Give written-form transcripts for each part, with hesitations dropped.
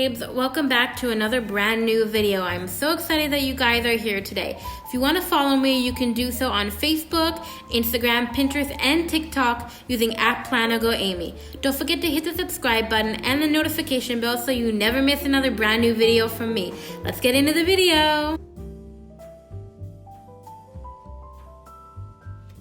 babes, welcome back to another brand new video. I'm so excited that you guys are here today. If you want to follow me, you can do so on Facebook, Instagram, Pinterest, and TikTok using @PlanaGoAmy. Don't forget to hit the subscribe button and the notification bell so you never miss another brand new video from me. Let's get into the video.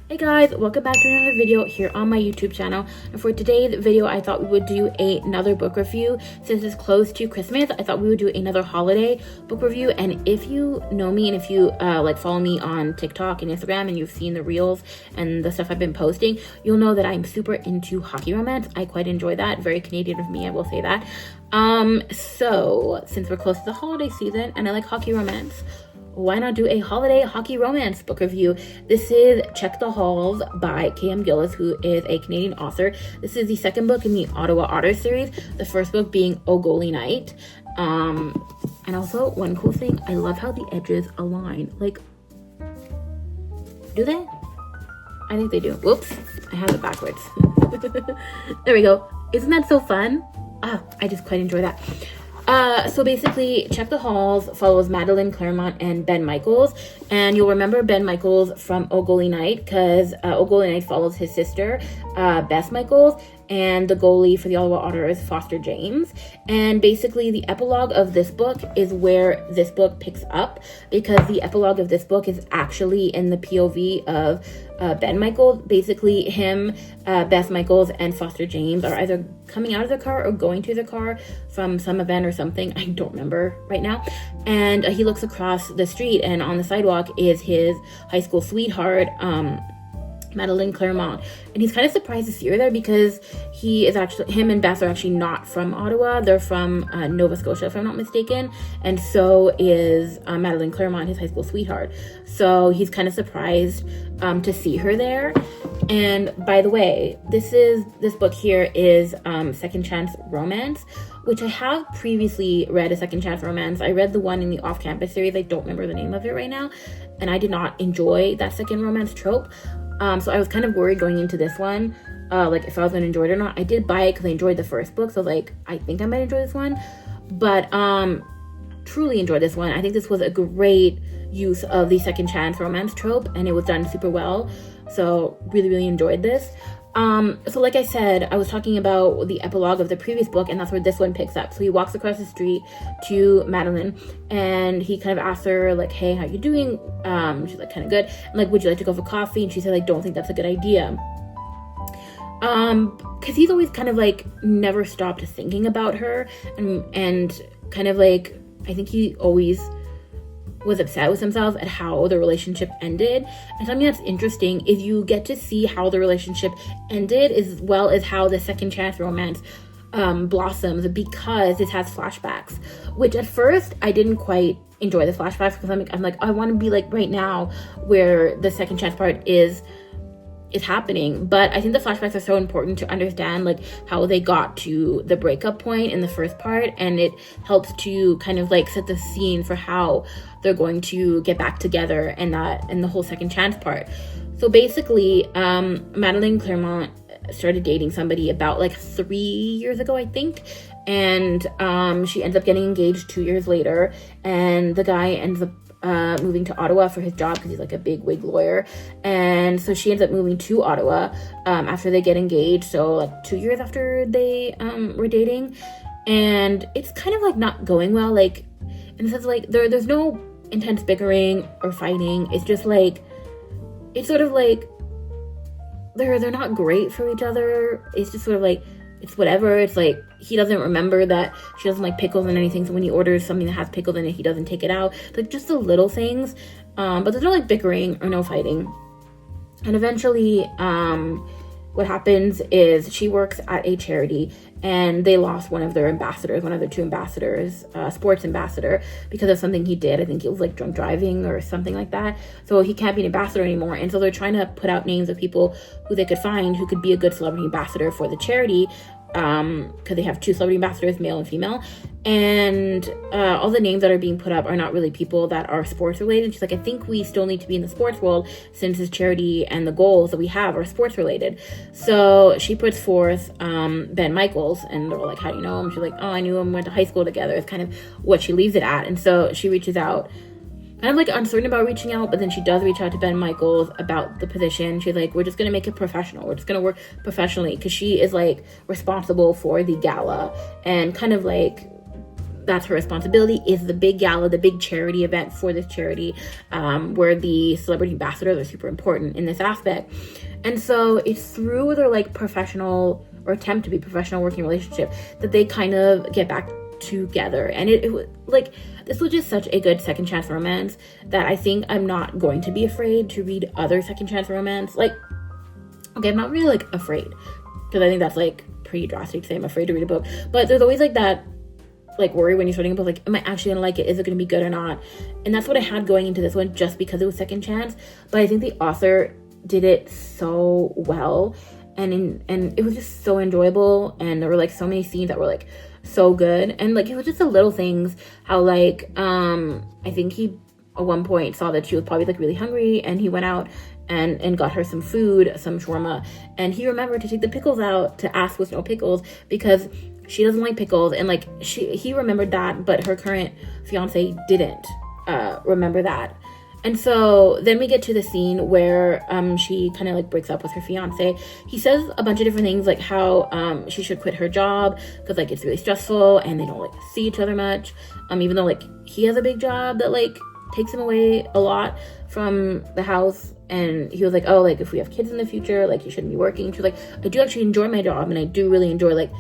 Hey guys, welcome back to another video here on my YouTube channel. And for today's video, I thought we would do another book review. Since it's close to Christmas, I thought we would do another holiday book review. And if you know me and if you follow me on TikTok and Instagram and you've seen the reels and the stuff I've been posting, you'll know that I'm super into hockey romance. I quite enjoy that. Very Canadian of me, I will say that. So since we're close to the holiday season and I like hockey romance, why not do a holiday hockey romance book review? This is Check the Halls by Gillis, who is a Canadian author. This is the second book in the Ottawa Otter series, the first book being Oh Goalie Night. And also, one cool thing, I love how the edges align. Like, do they? I think they do. Whoops, I have it backwards. There we go. Isn't that so fun? I just quite enjoy that. So basically, Check the Halls follows Madeline Claremont and Ben Michaels. And you'll remember Ben Michaels from Oh Goalie Night because Oh Goalie Night follows his sister, Beth Michaels, and the goalie for the Ottawa Otters, Foster James. And basically, the epilogue of this book is where this book picks up because the epilogue of this book is actually in the POV of Ben Michaels. Basically, him, Beth Michaels, and Foster James are either coming out of the car or going to the car from some event or something. I don't remember right now. And he looks across the street, and on the sidewalk is his high school sweetheart, Madeline Claremont. And he's kind of surprised to see her there because him and Beth are actually not from Ottawa. They're from Nova Scotia, if I'm not mistaken. And so is Madeline Claremont, his high school sweetheart. So he's kind of surprised to see her there. And by the way, this book here is Second Chance Romance, which I have previously read a Second Chance Romance. I read the one in the Off-Campus series. I don't remember the name of it right now. And I did not enjoy that second romance trope. So I was kind of worried going into this one, like if I was going to enjoy it or not. I did buy it because I enjoyed the first book. So like, I think I might enjoy this one, but truly enjoyed this one. I think this was a great use of the second chance romance trope and it was done super well. So really, really enjoyed this. So like I said, I was talking about the epilogue of the previous book and that's where this one picks up. So he walks across the street to Madeline and he kind of asks her like, hey, how you doing? She's like, kind of good. And like, would you like to go for coffee? And she said, like, don't think that's a good idea. Cause he's always kind of like never stopped thinking about her and kind of like, I think he always was upset with himself at how the relationship ended. And something that's interesting is you get to see how the relationship ended as well as how the second chance romance blossoms because it has flashbacks, which at first I didn't quite enjoy the flashbacks because I'm like, I want to be like right now where the second chance part is happening. But I think the flashbacks are so important to understand like how they got to the breakup point in the first part, and it helps to kind of like set the scene for how they're going to get back together and the whole second chance part. So basically, Madeline Claremont started dating somebody about like 3 years ago, I think, and she ends up getting engaged 2 years later, and the guy ends up moving to Ottawa for his job because he's like a big wig lawyer. And so she ends up moving to Ottawa after they get engaged, so like 2 years after they were dating. And it's kind of like not going well, like in the sense like there's no intense bickering or fighting. It's just like it's sort of like they're not great for each other. It's just sort of like it's whatever. It's like he doesn't remember that she doesn't like pickles and anything, so when he orders something that has pickles in it, he doesn't take it out. Like just the little things, but there's no like bickering or no fighting. And eventually what happens is she works at a charity and they lost one of their two ambassadors, sports ambassador, because of something he did. I think it was like drunk driving or something like that. So he can't be an ambassador anymore. And so they're trying to put out names of people who they could find who could be a good celebrity ambassador for the charity. because they have 2 celebrity ambassadors, male and female, and all the names that are being put up are not really people that are sports related. She's like, I think we still need to be in the sports world since this charity and the goals that we have are sports related. So she puts forth Ben Michaels, and they're like, how do you know him? She's like, oh, I knew him, went to high school together. It's kind of what she leaves it at. And so she reaches out, kind of like uncertain about reaching out, but then she does reach out to Ben Michaels about the position. She's like, we're just going to make it professional. We're just going to work professionally, because she is like responsible for the gala, and kind of like that's her responsibility, is the big gala, the big charity event for this charity, where the celebrity ambassadors are super important in this aspect. And so it's through their like professional, or attempt to be professional working relationship, that they kind of get back together. And it was like, this was just such a good second chance romance that I think I'm not going to be afraid to read other second chance romance. Like, okay, I'm not really like afraid, because I think that's like pretty drastic to say I'm afraid to read a book, but there's always like that like worry when you're starting a book, like, am I actually gonna like it? Is it gonna be good or not? And that's what I had going into this one, just because it was second chance. But I think the author did it so well, and it was just so enjoyable, and there were like so many scenes that were like so good, and like it was just the little things, how like I think he at one point saw that she was probably like really hungry, and he went out and got her some food, some shawarma, and he remembered to take the pickles out to ask with no pickles, because she doesn't like pickles, and like he remembered that, but her current fiance didn't remember that. And so then we get to the scene where she kind of like breaks up with her fiance. He says a bunch of different things, like how she should quit her job because like it's really stressful and they don't like see each other much, even though like he has a big job that like takes him away a lot from the house. And he was like, oh, like if we have kids in the future, like you shouldn't be working. She's like, I do actually enjoy my job, and I do really enjoy like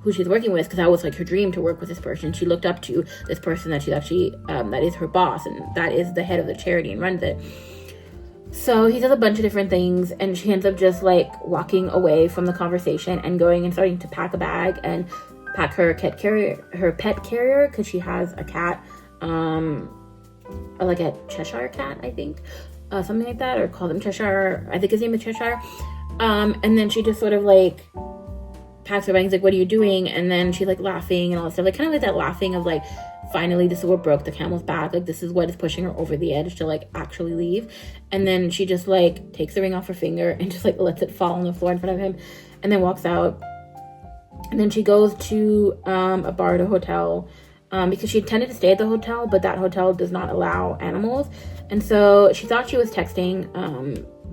who she's working with, because that was like her dream to work with this person. She looked up to this person that she's actually that is her boss, and that is the head of the charity and runs it. So he says a bunch of different things, and she ends up just like walking away from the conversation and going and starting to pack a bag and pack her pet carrier, because she has a cat, like a Cheshire cat, I think, something like that, or call them Cheshire. I think his name is Cheshire. And then she just sort of like packs her bag. He's like, what are you doing? And then she's like laughing and all that stuff, like kind of like that laughing of like, finally this is what broke the camel's back, like this is what is pushing her over the edge to like actually leave. And then she just like takes the ring off her finger and just like lets it fall on the floor in front of him, and then walks out. And then she goes to a bar at a hotel, because she intended to stay at the hotel, but that hotel does not allow animals. And so she thought she was texting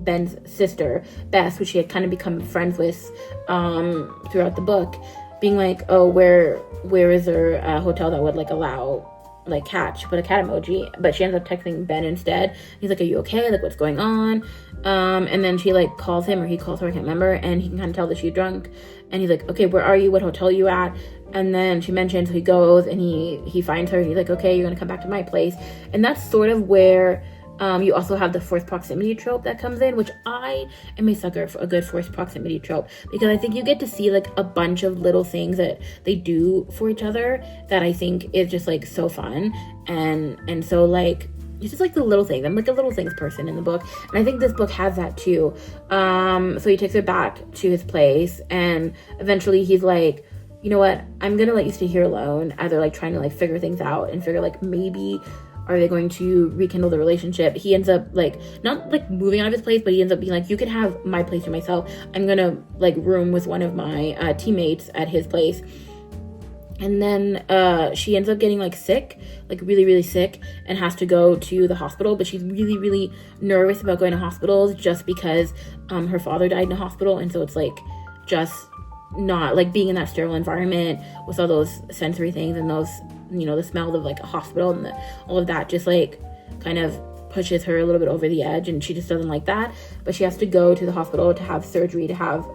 Ben's sister, Bess, who she had kind of become friends with throughout the book, being like, oh, where is there a hotel that would like allow like cat? She put a cat emoji, but she ends up texting Ben instead. He's like, are you okay? Like, what's going on? And then she like calls him, or he calls her, I can't remember, and he can kind of tell that she's drunk. And he's like, okay, where are you? What hotel are you at? And then she mentions, so he goes and he finds her, and he's like, okay, you're gonna come back to my place. And that's sort of where you also have the forced proximity trope that comes in, which I am a sucker for a good forced proximity trope, because I think you get to see like a bunch of little things that they do for each other that I think is just like so fun. And so like, it's just like the little things. I'm like a little things person in the book, and I think this book has that too. So he takes her back to his place, and eventually he's like, you know what, I'm gonna let you stay here alone, as they're like trying to like figure things out and figure like maybe are they going to rekindle the relationship. He ends up like not like moving out of his place, but he ends up being like, you can have my place to myself. I'm gonna like room with one of my teammates at his place. And then she ends up getting like sick, like really, really sick, and has to go to the hospital. But she's really, really nervous about going to hospitals, just because her father died in a hospital. And so it's like just not like being in that sterile environment with all those sensory things and those, you know, the smell of like a hospital and all of that just like kind of pushes her a little bit over the edge, and she just doesn't like that. But she has to go to the hospital to have surgery, to have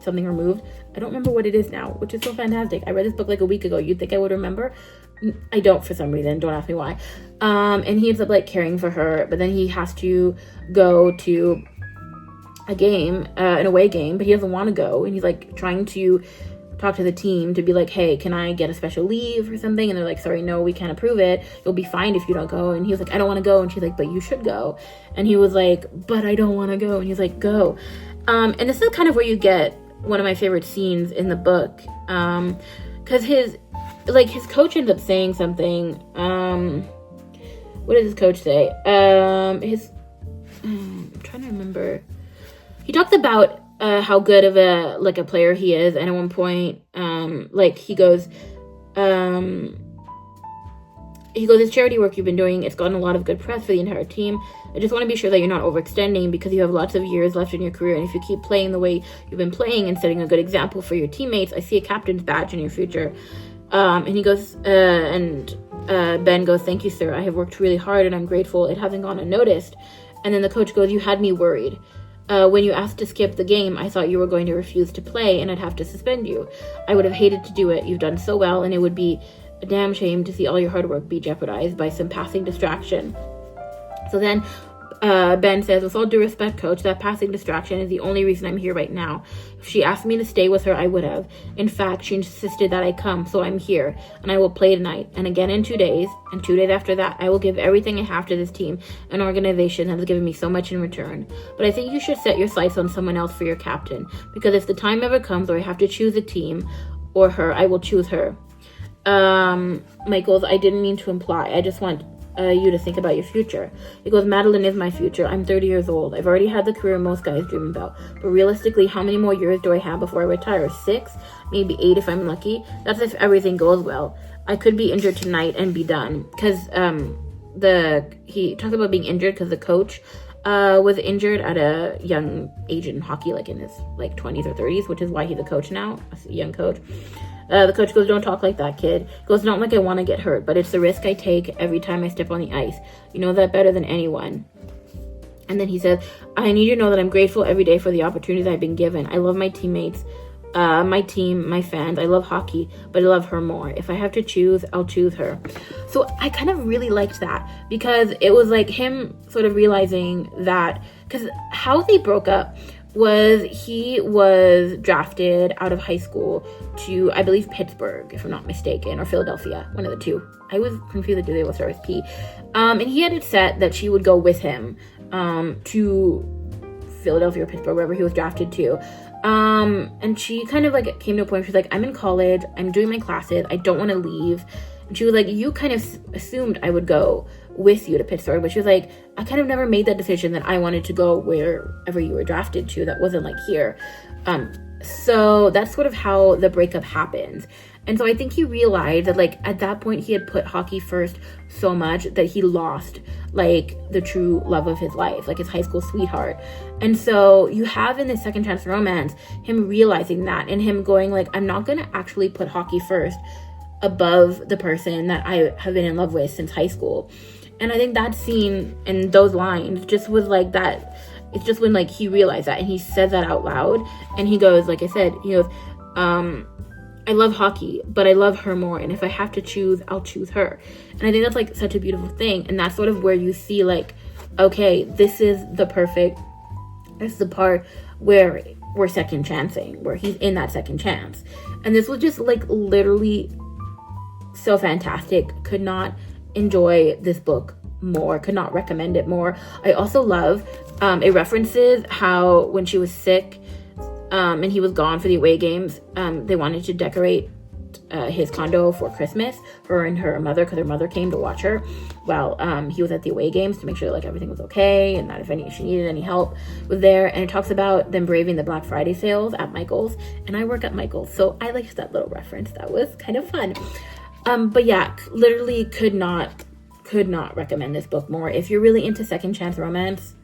something removed. I don't remember what it is now, which is so fantastic. I read this book like a week ago. You'd think I would remember. I don't, for some reason. Don't ask me why. And he ends up like caring for her, but then he has to go to a game, an away game, but he doesn't want to go, and he's like trying to talk to the team to be like, hey, can I get a special leave or something? And they're like, sorry, no, we can't approve it. You'll be fined if you don't go. And he was like, I don't want to go. And she's like, but you should go. And he was like, but I don't want to go. And he's like, go. And this is kind of where you get one of my favorite scenes in the book. Because his coach ends up saying something. What does his coach say? I'm trying to remember. He talked about how good of a player he is, and at one point, he goes, this charity work you've been doing, it's gotten a lot of good press for the entire team. I just want to be sure that you're not overextending because you have lots of years left in your career, and if you keep playing the way you've been playing and setting a good example for your teammates, I see a captain's badge in your future. And he goes, Ben goes, thank you, sir. I have worked really hard and I'm grateful it hasn't gone unnoticed. And then the coach goes, you had me worried. When you asked to skip the game, I thought you were going to refuse to play and I'd have to suspend you. I would have hated to do it. You've done so well, and it would be a damn shame to see all your hard work be jeopardized by some passing distraction. So then Ben says, with all due respect, coach, that passing distraction is the only reason I'm here right now. If she asked me to stay with her, I would have. In fact, she insisted that I come, so I'm here, and I will play tonight, and again in 2 days, and 2 days after that, I will give everything I have to this team, an organization that has given me so much in return. But I think you should set your sights on someone else for your captain, because if the time ever comes where I have to choose a team or her, I will choose her. Michaels, I didn't mean to imply. I just want you to think about your future. He goes, Madeline is my future. I'm 30 years old. I've already had the career most guys dream about. But realistically, how many more years do I have before I retire? 6? Maybe 8 if I'm lucky. That's if everything goes well. I could be injured tonight and be done. Because he talks about being injured because the coach was injured at a young age in hockey, in his 20s or 30s, which is why he's a coach now, a young coach. The coach goes, don't talk like that, kid. He goes, not like I want to get hurt, but it's the risk I take every time I step on the ice. You know that better than anyone. And then he says, I need you to know that I'm grateful every day for the opportunities I've been given. I love my teammates, my team, my fans. I love hockey, but I love her more. If I have to choose, I'll choose her. So I kind of really liked that because it was him sort of realizing that, because how they broke up was he was drafted out of high school to, I believe, Pittsburgh, if I'm not mistaken, or Philadelphia, one of the two. I was confused that they will start with P. And he had it set that she would go with him to Philadelphia or Pittsburgh, wherever he was drafted to. And she kind of came to a point where she's like, I'm in college, I'm doing my classes, I don't want to leave. And she was like, you kind of assumed I would go with you to Pittsburgh, but she was like, I kind of never made that decision that I wanted to go wherever you were drafted to. That wasn't here. So that's sort of how the breakup happens. And so I think he realized that at that point he had put hockey first so much that he lost the true love of his life, his high school sweetheart. And so you have in this second chance romance him realizing that and him going I'm not gonna actually put hockey first above the person that I have been in love with since high school. And I think that scene and those lines just was that. It's just when he realized that and he said that out loud and he goes, like I said, he goes, I love hockey, but I love her more. And if I have to choose, I'll choose her. And I think that's such a beautiful thing. And that's sort of where you see okay, this is the part where we're second chancing, where he's in that second chance. And this was just literally so fantastic. Could not enjoy this book more, could not recommend it more. I also love it references how when she was sick and he was gone for the away games, they wanted to decorate his condo for Christmas, her and her mother, because her mother came to watch her while he was at the away games to make sure everything was okay and that if she needed any help was there. And it talks about them braving the Black Friday sales at Michael's, and I work at Michael's, so I liked that little reference. That was kind of fun. But yeah, literally could not recommend this book more. If you're really into second chance romance,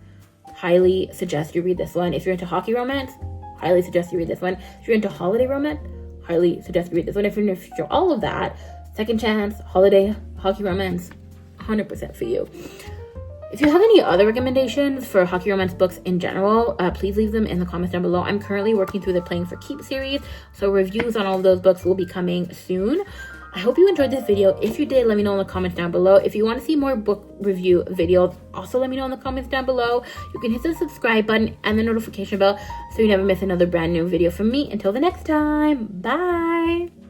highly suggest you read this one. If you're into hockey romance, highly suggest you read this one. If you're into holiday romance, highly suggest you read this one. If you're all of that, second chance, holiday, hockey romance, 100% for you. If you have any other recommendations for hockey romance books in general, please leave them in the comments down below. I'm currently working through the Playing for Keeps series, so reviews on all of those books will be coming soon. I hope you enjoyed this video. If you did, let me know in the comments down below. If you want to see more book review videos, also let me know in the comments down below. You can hit the subscribe button and the notification bell so you never miss another brand new video from me. Until the next time, bye!